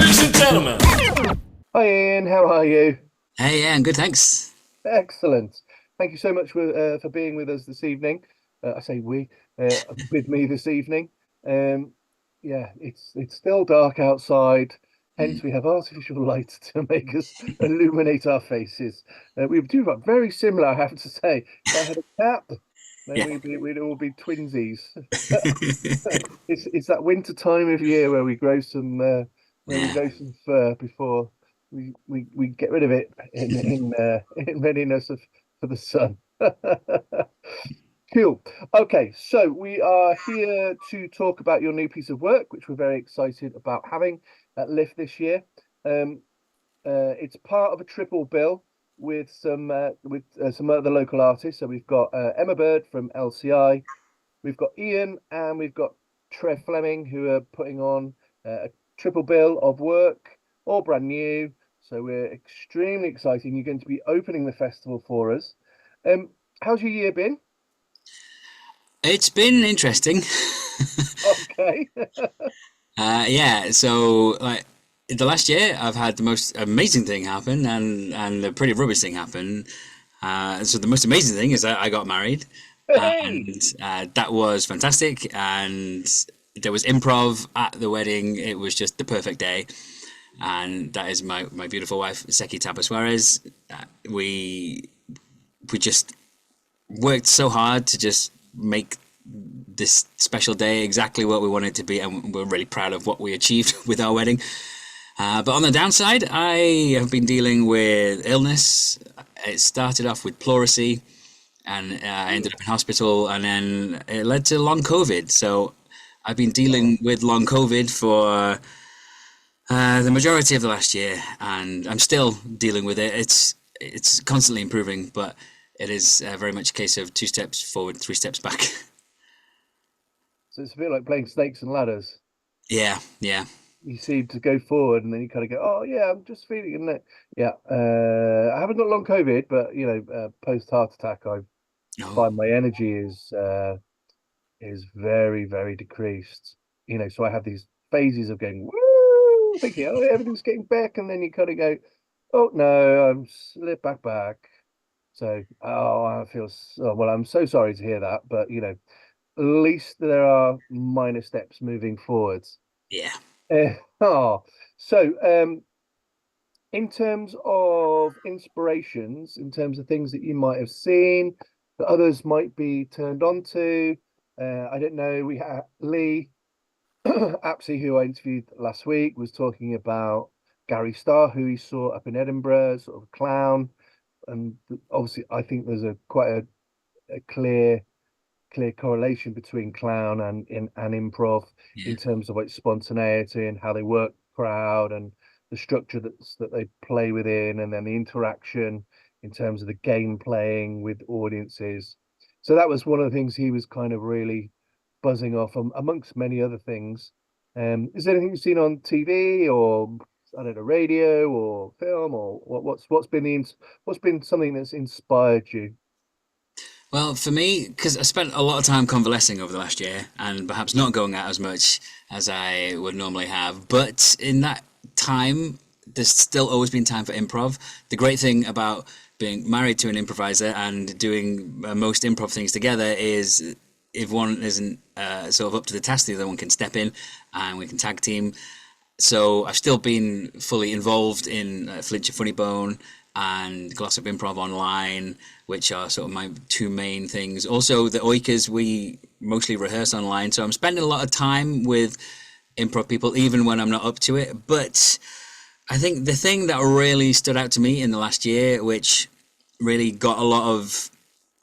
Ladies and gentlemen. Hi Ian, how are you? Hey, yeah, I'm good, thanks. Excellent. Thank you so much for being with us this evening. I say we, with me this evening. Um, yeah, it's still dark outside, hence Mm. we have artificial light to make us illuminate our faces. We do look very similar, I have to say. If I had a cat, then Yeah. we'd all be twinsies. It's that winter time of year where we Yeah. grow some fur before we get rid of it in readiness for the sun. Cool. Okay, so we are here to talk about your new piece of work, which we're very excited about having at Lift this year. Um, it's part of a triple bill with some other local artists. So we've got Emma Bird from LCI, we've got Ian, and we've got Trev Fleming, who are putting on a triple bill of work, all brand new. So we're extremely excited. You're going to be opening the festival for us. Um, how's your year been? It's been interesting. Okay. Yeah, so like the last year I've had the most amazing thing happen and a pretty rubbish thing happen. So the most amazing thing is that I got married Hey, and that was fantastic and there was improv at the wedding. It was just the perfect day. And that is my beautiful wife, Seki Tapa Suarez. We we just worked so hard to just make this special day exactly what we wanted it to be, and we're really proud of what we achieved with our wedding. But on the downside, I have been dealing with illness. It started off with pleurisy, and I ended up in hospital, and then it led to long COVID. So I've been oh, dealing with long COVID for the majority of the last year, and I'm still dealing with it. It's constantly improving, but it is very much a case of two steps forward, three steps back. so it's a bit like playing snakes and ladders. Yeah, yeah. You seem to go forward, and then you kind of go, "Oh yeah, I'm just feeling it." Yeah, I haven't got long COVID, but post heart attack, I Oh, find my energy is very, very decreased. So I have these phases of going, woo, thinking, oh, everything's getting back, and then you kind of go, oh no, I'm slip back. So, oh, I feel so, well, I'm so sorry to hear that, but at least there are minor steps moving forwards. yeah. Oh, so in terms of inspirations, in terms of things that you might have seen that others might be turned on to, I don't know. We had Lee Apsey, who I interviewed last week, was talking about Gary Starr, who he saw up in Edinburgh, sort of a clown. And obviously, I think there's a quite a clear correlation between clown and improv Yeah. in terms of like spontaneity and how they work crowd and the structure that they play within, and then the interaction in terms of the game playing with audiences. So that was one of the things he was kind of really buzzing off, amongst many other things. Is there anything you've seen on TV or I don't know, radio or film, or what's been something that's inspired you? Well, for me, because I spent a lot of time convalescing over the last year and perhaps not going out as much as I would normally have, but in that time, there's still always been time for improv. The great thing about being married to an improviser and doing most improv things together is if one isn't sort of up to the task, the other one can step in and we can tag team. So I've still been fully involved in Flinch and Funny Bone and Glossop Improv Online, which are sort of my two main things. Also, the Oikers, we mostly rehearse online, so I'm spending a lot of time with improv people, even when I'm not up to it. But I think the thing that really stood out to me in the last year, which really got a lot of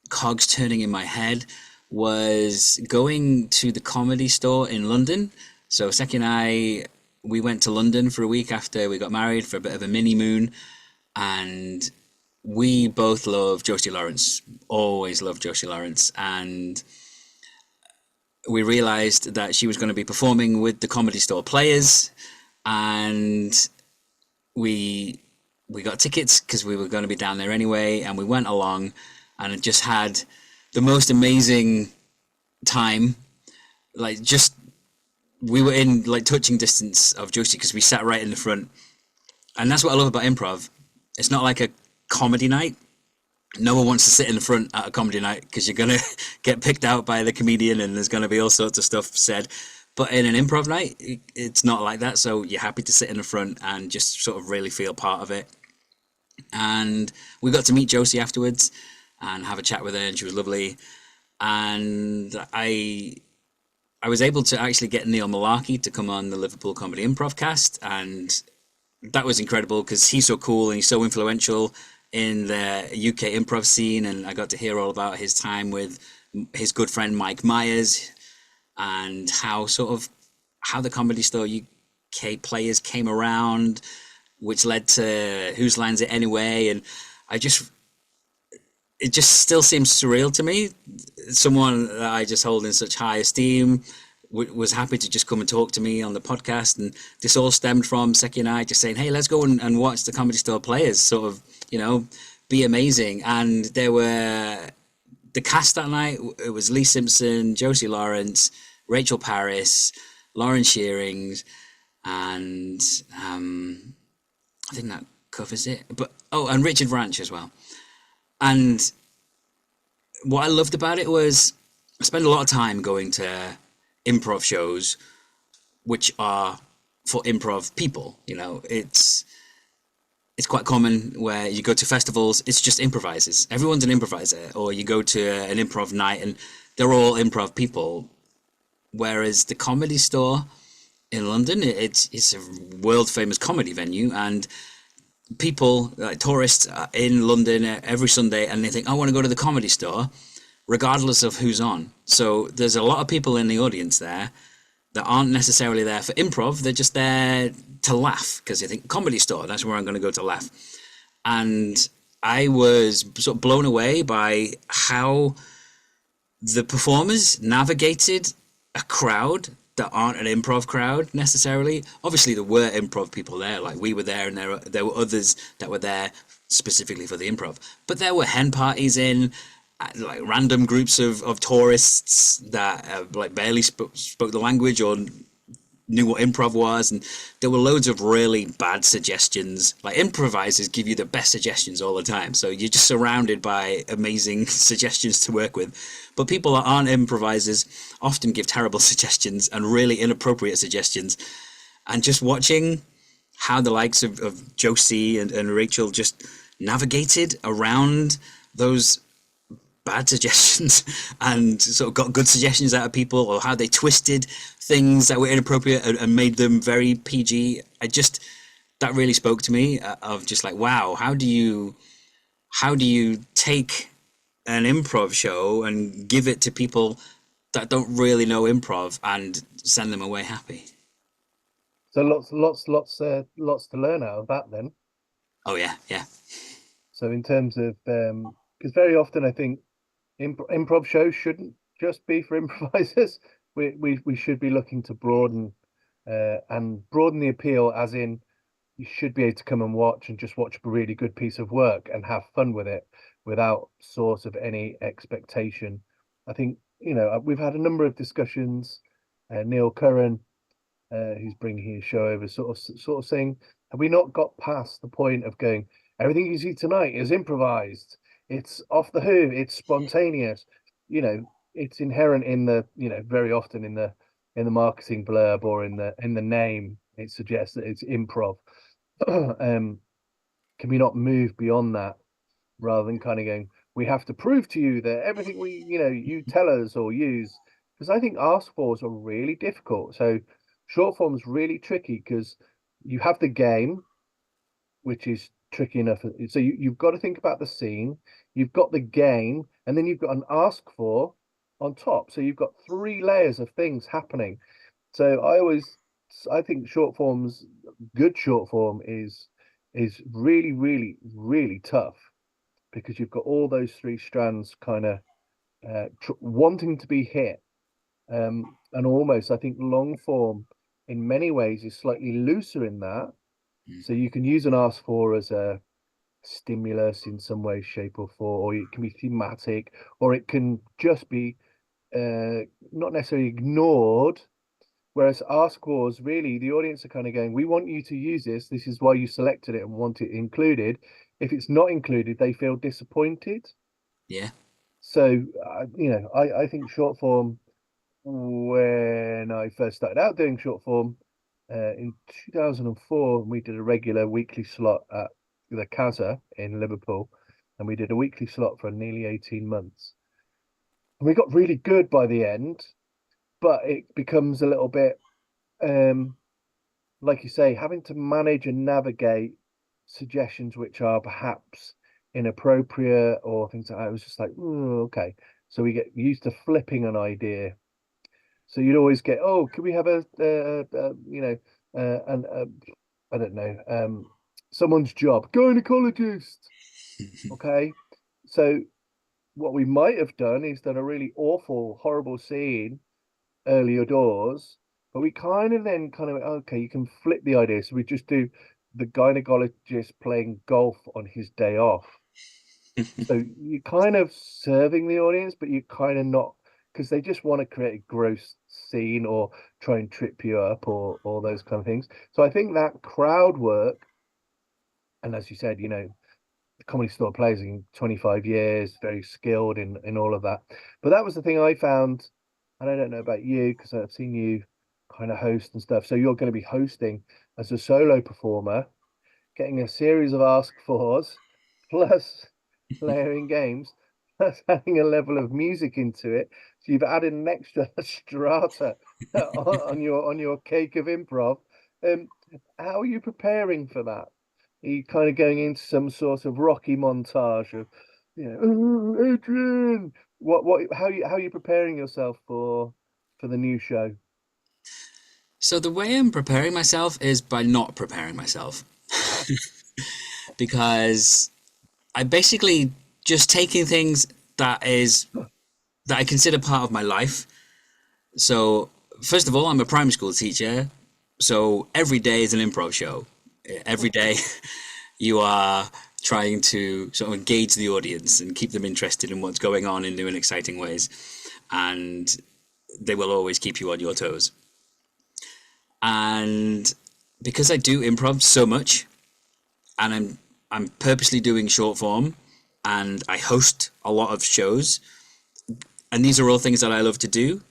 cogs turning in my head, was going to the Comedy Store in London. So Seki and I, we went to London for a week after we got married for a bit of a mini moon, and we both love Josie Lawrence, always loved Josie Lawrence, and we realized that she was going to be performing with the Comedy Store Players, and we we got tickets because we were going to be down there anyway, and we went along, and it just had the most amazing time. Like just we were in like touching distance of Josie because we sat right in the front, and that's what I love about improv. It's not like a comedy night. No one wants to sit in the front at a comedy night because you're gonna get picked out by the comedian, and there's gonna be all sorts of stuff said. But in an improv night, it's not like that. So you're happy to sit in the front and just sort of really feel part of it. And we got to meet Josie afterwards and have a chat with her, and she was lovely. And I was able to actually get Neil Malarkey to come on the Liverpool Comedy Improv cast, and that was incredible because he's so cool and he's so influential in the UK improv scene. And I got to hear all about his time with his good friend Mike Myers, and how the Comedy Store UK players came around, which led to Whose Lines It Anyway. And I just it just still seems surreal to me. Someone that I just hold in such high esteem was happy to just come and talk to me on the podcast, and this all stemmed from Seki and I just saying, "Hey, let's go and watch the Comedy Store players, sort of, be amazing." And there were the cast that night. It was Lee Simpson, Josie Lawrence, Rachel Parris, Lauren Shearings, and I think that covers it. But and Richard Ranch as well. And what I loved about it was I spend a lot of time going to improv shows, which are for improv people. It's quite common where you go to festivals, it's just improvisers. Everyone's an improviser, or you go to an improv night and they're all improv people. Whereas the Comedy Store in London, it's a world famous comedy venue, and people like tourists in London every Sunday, and they think, I want to go to the Comedy Store regardless of who's on. So there's a lot of people in the audience there that aren't necessarily there for improv. They're just there to laugh because they think Comedy Store, that's where I'm going to go to laugh. And I was sort of blown away by how the performers navigated a crowd that aren't an improv crowd necessarily. Obviously, there were improv people there, like we were there, and there were others that were there specifically for the improv. But there were hen parties in, like random groups of tourists that like barely spoke the language or knew what improv was, and there were loads of really bad suggestions. Like improvisers give you the best suggestions all the time, so you're just surrounded by amazing suggestions to work with. But people that aren't improvisers often give terrible suggestions and really inappropriate suggestions. And just watching how the likes of Josie and Rachel just navigated around those bad suggestions and sort of got good suggestions out of people, or how they twisted things that were inappropriate and made them very PG. That really spoke to me, of just like, wow, how do you take an improv show and give it to people that don't really know improv and send them away happy? So lots to learn out of that then. Oh yeah, yeah. So in terms of because very often I think improv shows shouldn't just be for improvisers. We should be looking to broaden the appeal, as in you should be able to come and watch and just watch a really good piece of work and have fun with it without sort of any expectation. I think we've had a number of discussions. Neil Curran, who's bringing his show over, sort of saying, have we not got past the point of going, everything you see tonight is improvised, it's off the hoof, it's spontaneous. It's inherent in the very often in the marketing blurb or in the name, it suggests that it's improv. Can we not move beyond that, rather than kind of going, we have to prove to you that everything you tell us or use? Because I think ask fors are really difficult. So short form is really tricky because you have the game, which is tricky enough. So you've got to think about the scene, you've got the game, and then you've got an ask for on top. So you've got three layers of things happening. So I think good short form is really, really, really tough, because you've got all those three strands kind of wanting to be hit. And almost, I think long form in many ways is slightly looser in that. So you can use an ask for as a stimulus in some way, shape, or form, or it can be thematic, or it can just be not necessarily ignored, Whereas Ask Wars, really, the audience are kind of going, we want you to use this. This is why you selected it and want it included. If it's not included, they feel disappointed. Yeah. So, I think short form, when I first started out doing short form in 2004, we did a regular weekly slot at the Casa in Liverpool, and we did a weekly slot for nearly 18 months. And we got really good by the end, but it becomes a little bit, like you say, having to manage and navigate suggestions which are perhaps inappropriate or things like that. It was just like, "Ooh, okay." So we get used to flipping an idea. So you'd always get, oh, could we have and I don't know, someone's job, gynecologist. Okay. So what we might have done is done a really awful, horrible scene earlier doors, but we kind of then kind of, okay, you can flip the idea. So we just do the gynecologist playing golf on his day off. So you're kind of serving the audience, but you're kind of not, because they just want to create a gross scene or try and trip you up or all those kind of things. So I think that crowd work, and as you said, the Comedy Store plays in 25 years, very skilled in all of that. But that was the thing I found, and I don't know about you because I've seen you kind of host and stuff. So you're going to be hosting as a solo performer, getting a series of ask fors, plus layering games, plus adding a level of music into it. So you've added an extra strata on your cake of improv. Um, how are you preparing for that? Are you kind of going into some sort of Rocky montage of, "Oh, Adrian, how are you preparing yourself for the new show?" So the way I'm preparing myself is by not preparing myself because I basically just taking things that I consider part of my life. So first of all, I'm a primary school teacher, so every day is an improv show. Every day you are trying to sort of engage the audience and keep them interested in what's going on in new and exciting ways, and they will always keep you on your toes. And because I do improv so much, and I'm purposely doing short form, and I host a lot of shows, and these are all things that I love to do.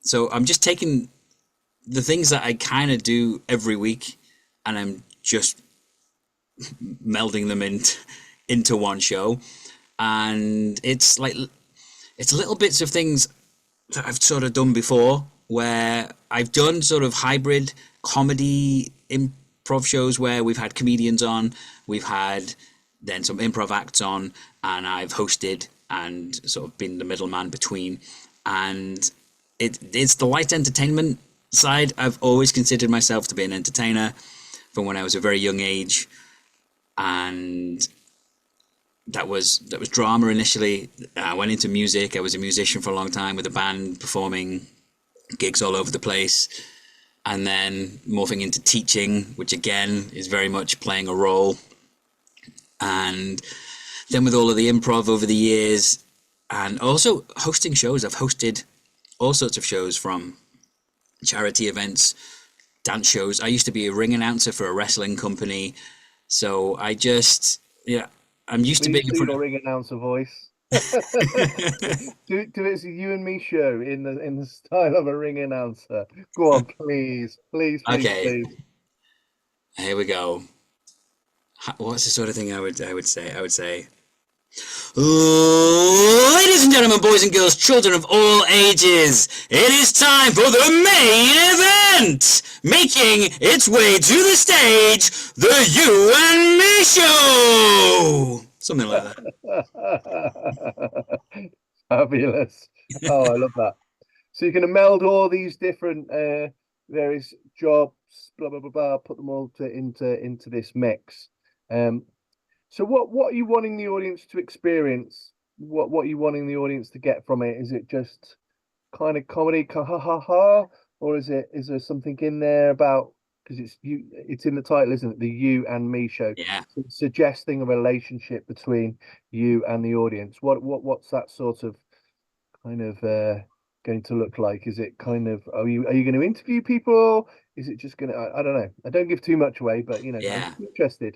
So I'm just taking the things that I kind of do every week, and I'm just melding them into one show. And it's little bits of things that I've sort of done before, where I've done sort of hybrid comedy improv shows where we've had comedians on, we've had then some improv acts on, and I've hosted and sort of been the middleman between. And it's the light entertainment side. I've always considered myself to be an entertainer from when I was a very young age, and that was drama initially. I went into music. I was a musician for a long time with a band, performing gigs all over the place, and then morphing into teaching, which again is very much playing a role. And then with all of the improv over the years, and also hosting shows. I've hosted all sorts of shows, from charity events, dance shows. I used to be a ring announcer for a wrestling company, so yeah, I'm used to being Please in do front your of. ring announcer voice. Do it's a you and me show in the style of a ring announcer. Go on, please, please, please, Okay, please. here we go. What's the sort of thing I would say? I would say, ladies and gentlemen, boys and girls, children of all ages, it is time for the main event! Making its way to the stage, the You and Me Show! Something like that. Fabulous. Oh, I love that. So you're going to meld all these different various jobs, blah blah blah blah, put them all into this mix. Um, so what are you wanting the audience to experience? What are you wanting the audience to get from it? Is it just kind of comedy, ha ha ha, or is there something in there about, because it's in the title, isn't it? The You and Me Show, Yeah. so it's suggesting a relationship between you and the audience. What's that sort of kind of going to look like? Is it kind of are you going to interview people? Is it just going to I don't know. I don't give too much away, but I'm Yeah. just interested.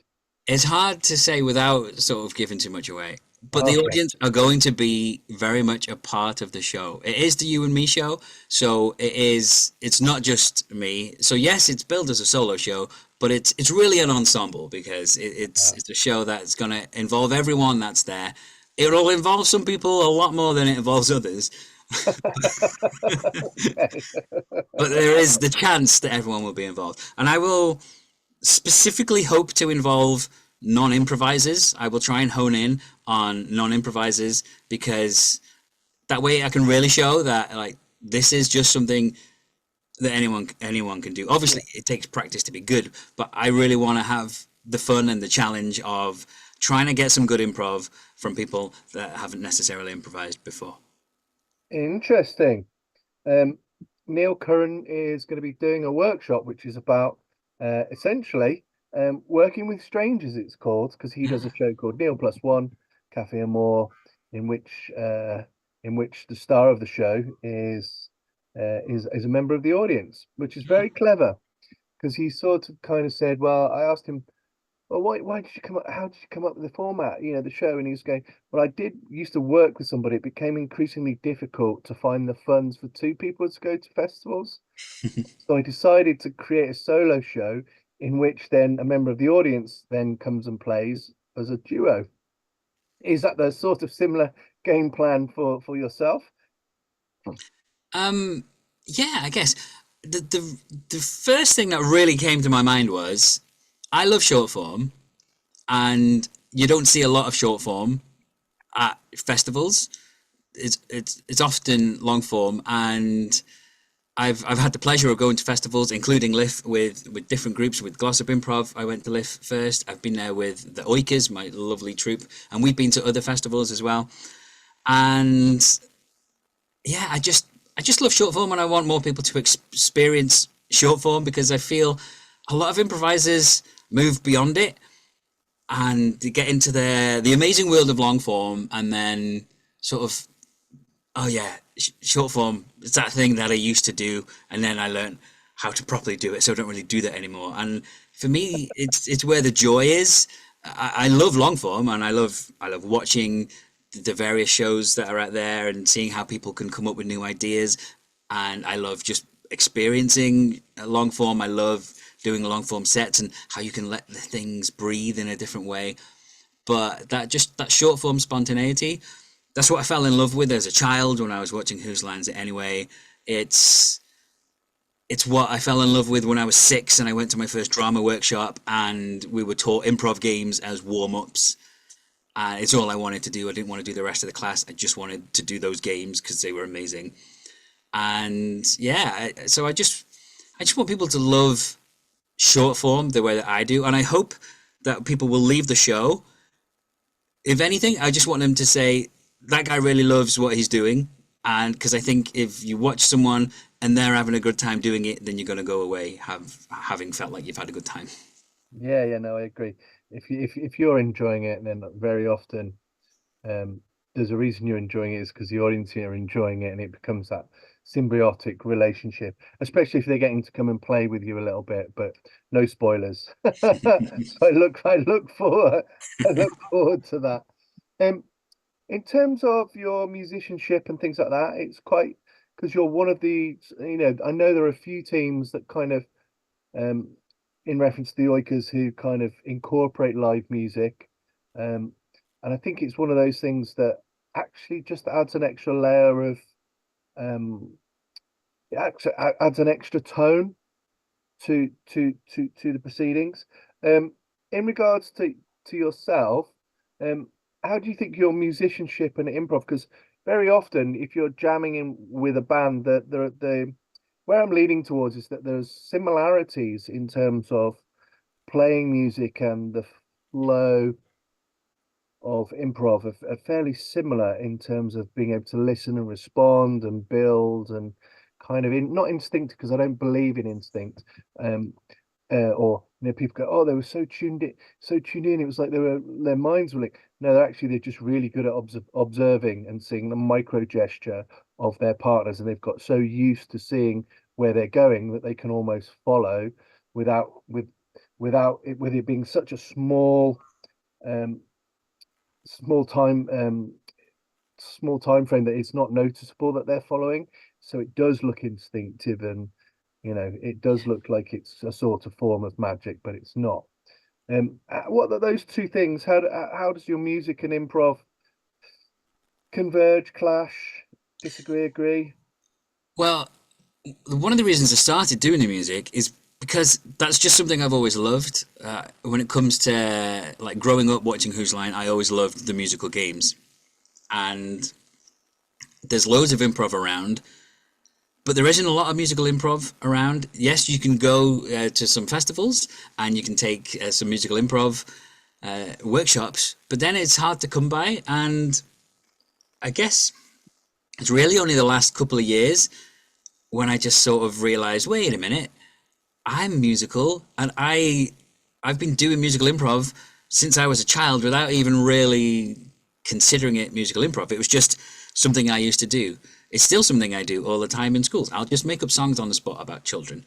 It's hard to say without sort of giving too much away. But the Okay. audience are going to be very much a part of the show. It is the you and me show, so it's not just me. So yes, it's billed as a solo show, but it's really an ensemble because Uh, it's a show that's going to involve everyone that's there. It'll involve some people a lot more than it involves others, okay. but there is the chance that everyone will be involved. And I will specifically hope to involve non-improvisers. I will try and hone in on non-improvisers because that way I can really show that like this is just something that anyone can do. Yeah. Obviously, it takes practice to be good, but I really want to have the fun and the challenge of trying to get some good improv from people that haven't necessarily improvised before. Interesting. Um, Neil Curran is going to be doing a workshop, which is about essentially working with strangers. It's called because he does a show called Neil Plus One, Cafe and More, in which uh, in which the star of the show is a member of the audience, which is very clever because he sort of kind of said, well, I asked him, well, why did you come up? How did you come up with the format? The show, and he was going, well, I did used to work with somebody. It became increasingly difficult to find the funds for two people to go to festivals. So I decided to create a solo show in which then a member of the audience then comes and plays as a duo. Is that the sort of similar game plan for yourself? Um, yeah, I guess the first thing that really came to my mind was I love short form, and you don't see a lot of short form at festivals. It's often long form, and I've had the pleasure of going to festivals, including LIF with different groups. With Glossop Improv, I went to LIF first. I've been there with the Oikers, my lovely troupe, and we've been to other festivals as well. And yeah, I just love short form, and I want more people to experience short form because I feel a lot of improvisers move beyond it and they get into the amazing world of long form, and then sort of, oh yeah, short form is that thing that I used to do, and then I learned how to properly do it, so I don't really do that anymore. And for me, it's where the joy is. I love long form, and I love watching the various shows that are out there and seeing how people can come up with new ideas. And I love just experiencing a long form. I love doing long form sets and how you can let the things breathe in a different way. But that short form spontaneity, that's what I fell in love with as a child when I was watching Whose Lines It Anyway. It's it's what I fell in love with when I was 6 and I went to my first drama workshop and we were taught improv games as warm ups. It's all I wanted to do. I didn't want to do the rest of the class. I just wanted to do those games because they were amazing. And yeah, so I just want people to love short form the way that I do, and I hope that people will leave the show. If anything, I just want them to say that guy really loves what he's doing, and because I think if you watch someone and they're having a good time doing it, then you're going to go away having felt like you've had a good time. Yeah, yeah, no, I agree. If you're enjoying it, then very often um, there's a reason you're enjoying it is because the audience are enjoying it, and it becomes that symbiotic relationship, especially if they're getting to come and play with you a little bit, but no spoilers. So I look forward to that. Um, in terms of your musicianship and things like that, it's quite because you're one of I know there are a few teams that kind of um in reference to the Oikers who kind of incorporate live music. Um, and I think it's one of those things that actually just adds an extra layer of um adds an extra tone to the proceedings. Um, in regards to yourself, um, how do you think your musicianship and improv? Because very often, if you're jamming in with a band, that the where I'm leading towards is that there's similarities in terms of playing music and the flow of improv are fairly similar in terms of being able to listen and respond and build and kind of not instinct because I don't believe in instinct, or people go, oh, they were so tuned in. It was like their minds were like, no, they're just really good at observing and seeing the micro gesture of their partners, and they've got so used to seeing where they're going that they can almost follow without with it being such a um small time small time frame that it's not noticeable that they're following. So it does look instinctive, and it does look like it's a sort of form of magic, but it's not. What are those two things? How does your music and improv converge, clash, disagree, agree? Well, one of the reasons I started doing the music is because that's just something I've always loved. When it comes to like growing up watching Whose Line, I always loved the musical games, and there's loads of improv around, but there isn't a lot of musical improv around. Yes, you can go to some festivals and you can take some musical improv workshops, but then it's hard to come by. And I guess it's really only the last couple of years when I just sort of realized, wait a minute, I'm musical, and I've been doing musical improv since I was a child without even really considering it musical improv. It was just something I used to do. It's still something I do all the time in schools. I'll just make up songs on the spot about children.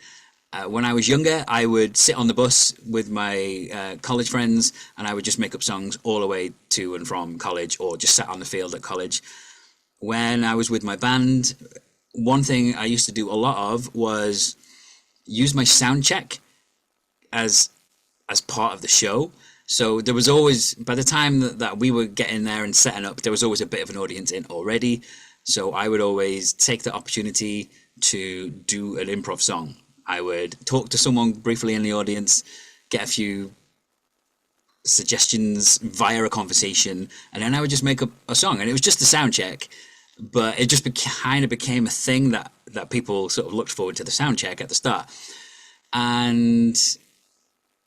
When I was younger, I would sit on the bus with my college friends, and I would just make up songs all the way to and from college, or just sat on the field at college. When I was with my band, one thing I used to do a lot of was use my sound check as part of the show. So there was always, by the time that we were getting there and setting up, there was always a bit of an audience in already. So I would always take the opportunity to do an improv song. I would talk to someone briefly in the audience, get a few suggestions via a conversation, and then I would just make up a song. And it was just a sound check, but it just kind of became a thing that people sort of looked forward to the sound check at the start. And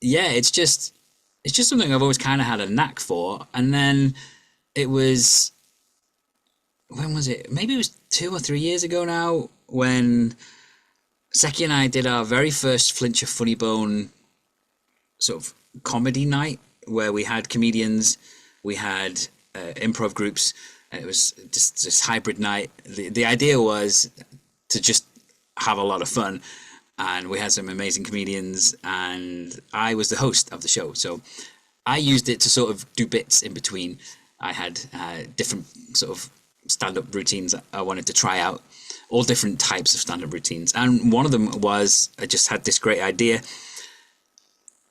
yeah, it's just something I've always kind of had a knack for. And then it was, when was it? Maybe it was 2 or 3 years ago now, when Seki and I did our very first Flinch of Funny Bone sort of comedy night, where we had comedians, we had improv groups. It was just this hybrid night. The idea was to just have a lot of fun, and we had some amazing comedians, and I was the host of the show. So I used it to sort of do bits in between. I had different sort of stand-up routines I wanted to try out, all different types of stand-up routines. And one of them was, I just had this great idea,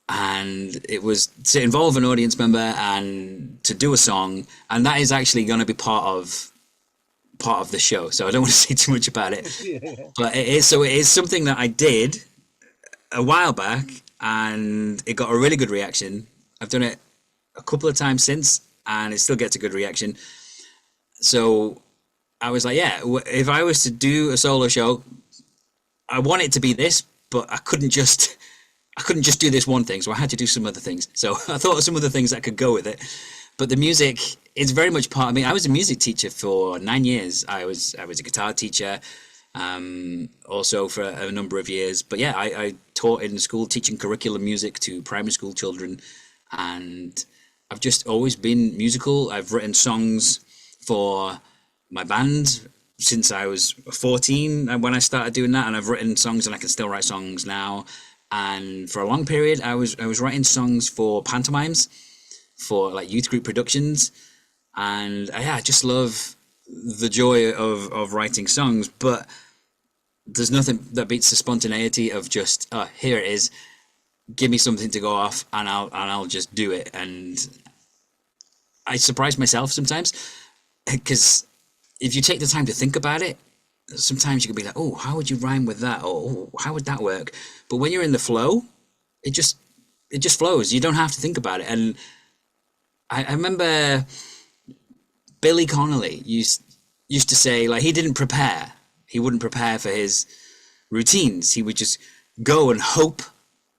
and it was to involve an audience member and to do a song, and that is actually going to be part of the show. So I don't want to say too much about it, Yeah. but it is something that I did a while back, and it got a really good reaction. I've done it a couple of times since, and it still gets a good reaction. So I was like, yeah, if I was to do a solo show, I want it to be this, but I couldn't just do this one thing, so I had to do some other things. So I thought of some other things that could go with it. But the music is very much part of me. I was a music teacher for 9 years. I was a guitar teacher, also for a number of years. But yeah, I taught in school, teaching curriculum music to primary school children, and I've just always been musical. I've written songs for my band since I was 14 when I started doing that, and I've written songs, and I can still write songs now. And for a long period, I was writing songs for pantomimes, for like youth group productions, and yeah, I just love the joy of writing songs. But there's nothing that beats the spontaneity of just, oh, here it is, give me something to go off, and I'll just do it. And I surprise myself sometimes, because if you take the time to think about it, sometimes you can be like, oh, how would you rhyme with that, or oh, how would that work? But when you're in the flow, it just flows. You don't have to think about it. And I remember Billy Connolly used to say, like, he didn't prepare. He wouldn't prepare for his routines. He would just go and hope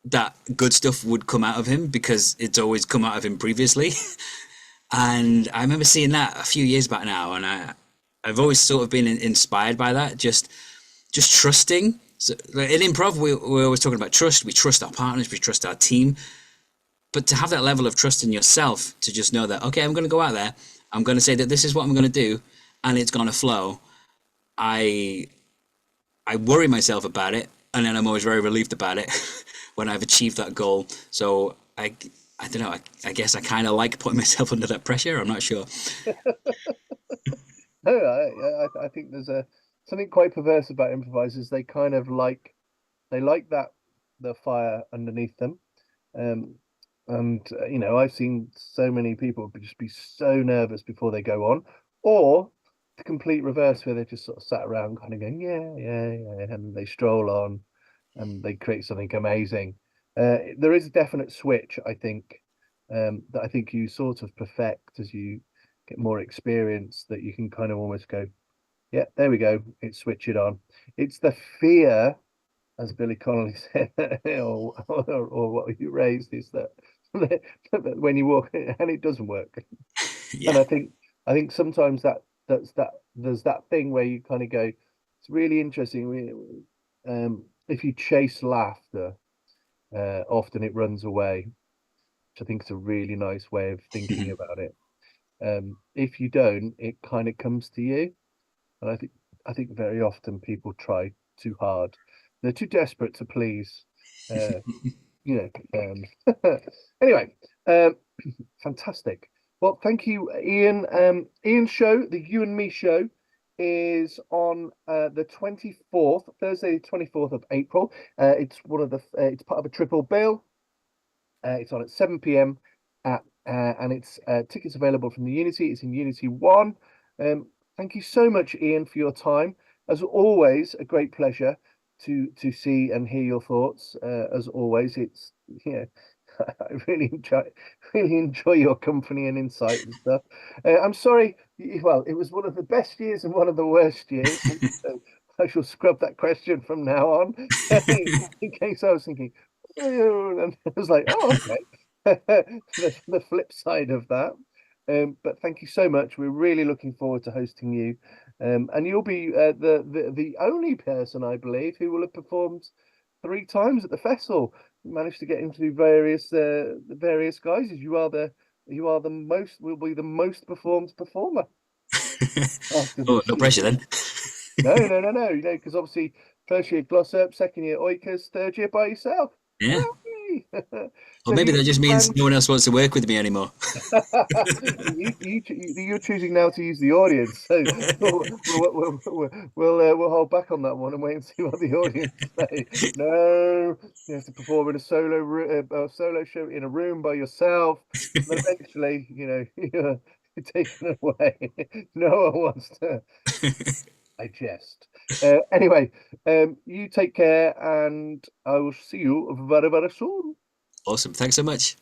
that good stuff would come out of him, because it's always come out of him previously. And I remember seeing that a few years back now, and I've always sort of been inspired by that. Just trusting So like, in improv, we're always talking about trust. We trust our partners, we trust our team. But to have that level of trust in yourself, to just know that, okay, I'm going to go out there, I'm going to say that this is what I'm going to do, and it's going to flow. I I worry myself about it, and then I'm always very relieved about it when I've achieved that goal. So I don't know. I guess I kind of like putting myself under that pressure. I'm not sure. No, I think there's a something quite perverse about improvisers. They kind of like they like that the fire underneath them. Um, and I've seen so many people just be so nervous before they go on, or the complete reverse where they just sort of sat around kind of going, yeah, yeah, yeah, and they stroll on and they create something amazing. There is a definite switch, I think, that I think you sort of perfect as you get more experience, that you can kind of almost go, yeah, there we go, it's switch it on. It's the fear, as Billy Connolly said, or what you raised, is that, that when you walk and it doesn't work. And Yeah. I think sometimes that there's that thing where you kind of go, it's really interesting. If you chase laughter, often it runs away, which I think is a really nice way of thinking about it. If you don't, it kind of comes to you. And I think very often people try too hard. They're too desperate to please. Uh, anyway, um, fantastic. Well, thank you, Ian. Ian's show, the You and Me show, is on the 24th, Thursday, the 24th of April. It's part of a triple bill. It's on at 7 p.m. And it's tickets available from the Unity. It's in Unity 1. Um, Thank you so much, Ian, for your time. As always, a great pleasure to see and hear your thoughts. As always, it's yeah, I really enjoy your company and insight and stuff. I'm sorry. Well, it was one of the best years and one of the worst years. So I shall scrub that question from now on, in case I was thinking, and I was like, oh, okay. The flip side of that. But thank you so much. We're really looking forward to hosting you. And you'll be the only person, I believe, who will have performed 3 times at the festival. You managed to get into various guises. You are the most will be the most performed performer after Oh, this no pressure year. then. No, because obviously first year Glossop, second year Oikos, third year by yourself. Yeah. Hooray! Or So have maybe you that got any just means no plans? one else wants to work with me anymore. You're choosing now to use the audience, so we'll hold back on that one and wait and see what the audience say. No, you have to perform in a solo show in a room by yourself, and eventually, you're taken away. No one wants to digest. Anyway, you take care, and I will see you very, very soon. Awesome. Thanks so much.